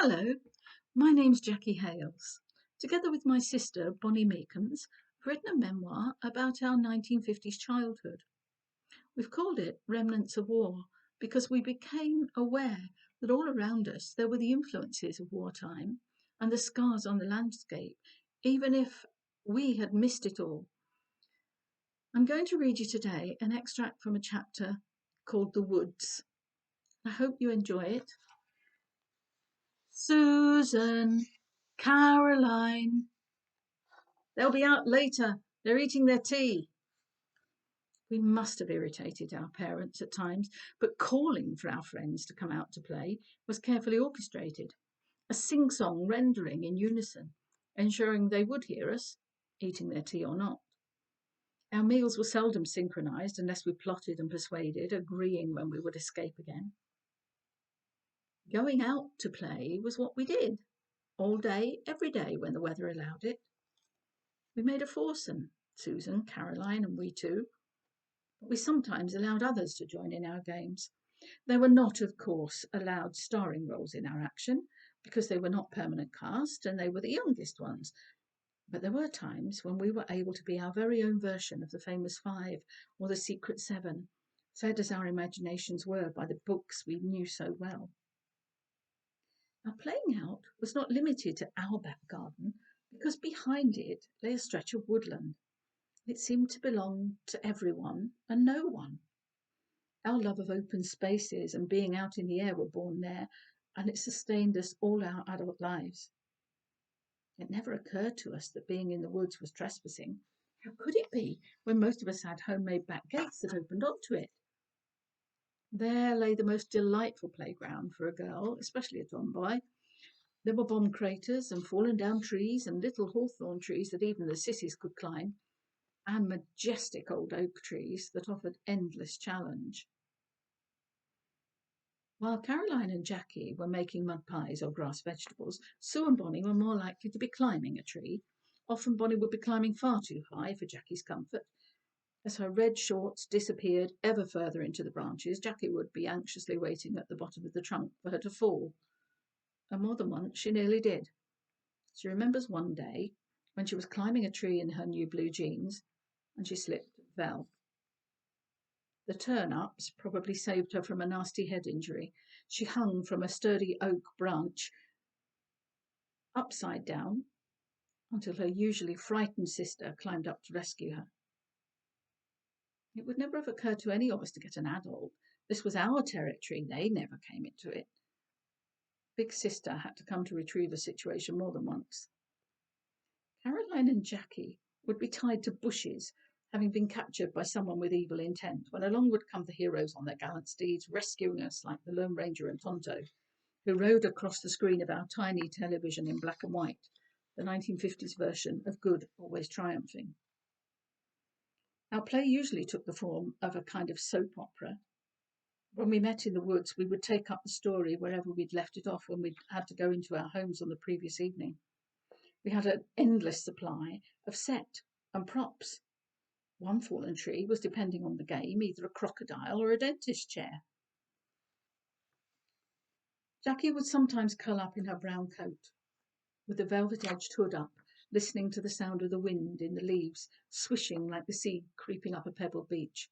Hello, my name's Jackie Hales. Together with my sister, Bonnie Meekums, I've written a memoir about our 1950s childhood. We've called it Remnants of War because we became aware that all around us there were the influences of wartime and the scars on the landscape, even if we had missed it all. I'm going to read you today an extract from a chapter called The Woods. I hope you enjoy it. Susan, Caroline, they'll be out later. They're eating their tea. We must have irritated our parents at times, but calling for our friends to come out to play was carefully orchestrated, a sing-song rendering in unison, ensuring they would hear us, eating their tea or not. Our meals were seldom synchronized unless we plotted and persuaded, agreeing when we would escape again. Going out to play was what we did, all day, every day when the weather allowed it. We made a foursome, Susan, Caroline, and we two, but we sometimes allowed others to join in our games. They were not, of course, allowed starring roles in our action, because they were not permanent cast and they were the youngest ones. But there were times when we were able to be our very own version of the famous Five or the Secret Seven, fed as our imaginations were by the books we knew so well. Our playing out was not limited to our back garden, because behind it lay a stretch of woodland. It seemed to belong to everyone and no one. Our love of open spaces and being out in the air were born there, and it sustained us all our adult lives. It never occurred to us that being in the woods was trespassing. How could it be when most of us had homemade back gates that opened onto it? There lay the most delightful playground for a girl, especially a tomboy. There were bomb craters and fallen down trees and little hawthorn trees that even the sissies could climb, and majestic old oak trees that offered endless challenge. While Caroline and Jackie were making mud pies or grass vegetables, Sue and Bonnie were more likely to be climbing a tree. Often Bonnie would be climbing far too high for Jackie's comfort. As her red shorts disappeared ever further into the branches, Jackie would be anxiously waiting at the bottom of the trunk for her to fall. And more than once she nearly did. She remembers one day when she was climbing a tree in her new blue jeans and she slipped and fell. The turn-ups probably saved her from a nasty head injury. She hung from a sturdy oak branch upside down until her usually frightened sister climbed up to rescue her. It would never have occurred to any of us to get an adult. This was our territory. They never came into it. Big sister had to come to retrieve the situation more than once. Caroline and Jackie would be tied to bushes, having been captured by someone with evil intent, when along would come the heroes on their gallant steeds, rescuing us like the Lone Ranger and Tonto, who rode across the screen of our tiny television in black and white, the 1950s version of Good Always Triumphing. Our play usually took the form of a kind of soap opera. When we met in the woods, we would take up the story wherever we'd left it off when we'd had to go into our homes on the previous evening. We had an endless supply of set and props. One fallen tree was, depending on the game, either a crocodile or a dentist chair. Jackie would sometimes curl up in her brown coat, with the velvet-edged hood up, listening to the sound of the wind in the leaves, swishing like the sea creeping up a pebbled beach.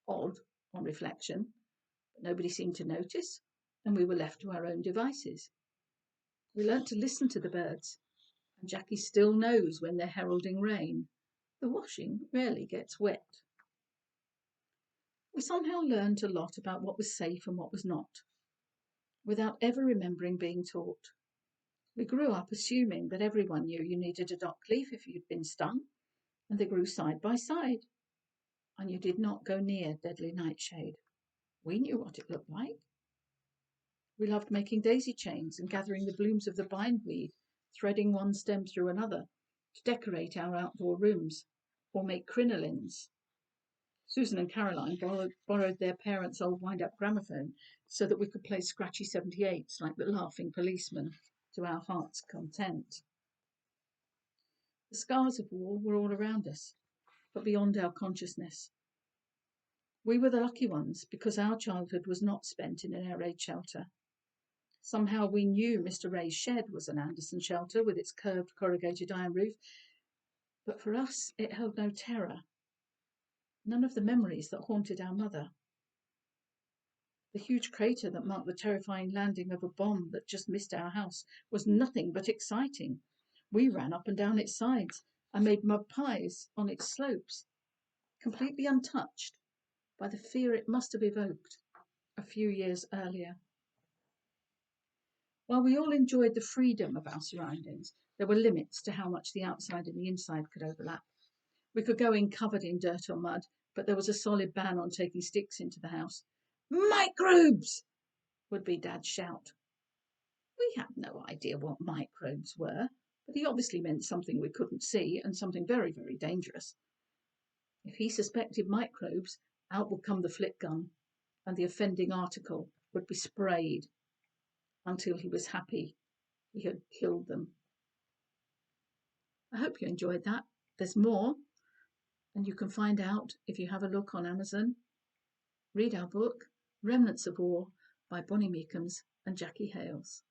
Odd, on reflection, but nobody seemed to notice, and we were left to our own devices. We learnt to listen to the birds, and Jackie still knows when they're heralding rain. The washing rarely gets wet. We somehow learnt a lot about what was safe and what was not, without ever remembering being taught. We grew up assuming that everyone knew you needed a dock leaf if you'd been stung, and they grew side by side, and you did not go near deadly nightshade. We knew what it looked like. We loved making daisy chains and gathering the blooms of the bindweed, threading one stem through another to decorate our outdoor rooms, or make crinolines. Susan and Caroline borrowed their parents' old wind-up gramophone so that we could play scratchy 78s like the laughing policeman to our heart's content. The scars of war were all around us, but beyond our consciousness. We were the lucky ones because our childhood was not spent in an air raid shelter. Somehow we knew Mr. Ray's shed was an Anderson shelter with its curved corrugated iron roof, but for us it held no terror, none of the memories that haunted our mother. The huge crater that marked the terrifying landing of a bomb that just missed our house was nothing but exciting. We ran up and down its sides and made mud pies on its slopes, completely untouched by the fear it must have evoked a few years earlier. While we all enjoyed the freedom of our surroundings, there were limits to how much the outside and the inside could overlap. We could go in covered in dirt or mud, but there was a solid ban on taking sticks into the house. Microbes! Would be Dad's shout. We had no idea what microbes were, but he obviously meant something we couldn't see and something very, very dangerous. If he suspected microbes, out would come the flick gun, and the offending article would be sprayed until he was happy he had killed them. I hope you enjoyed that. There's more, and you can find out if you have a look on Amazon. Read our book, Remnants of War, by Bonnie Meekums and Jackie Hales.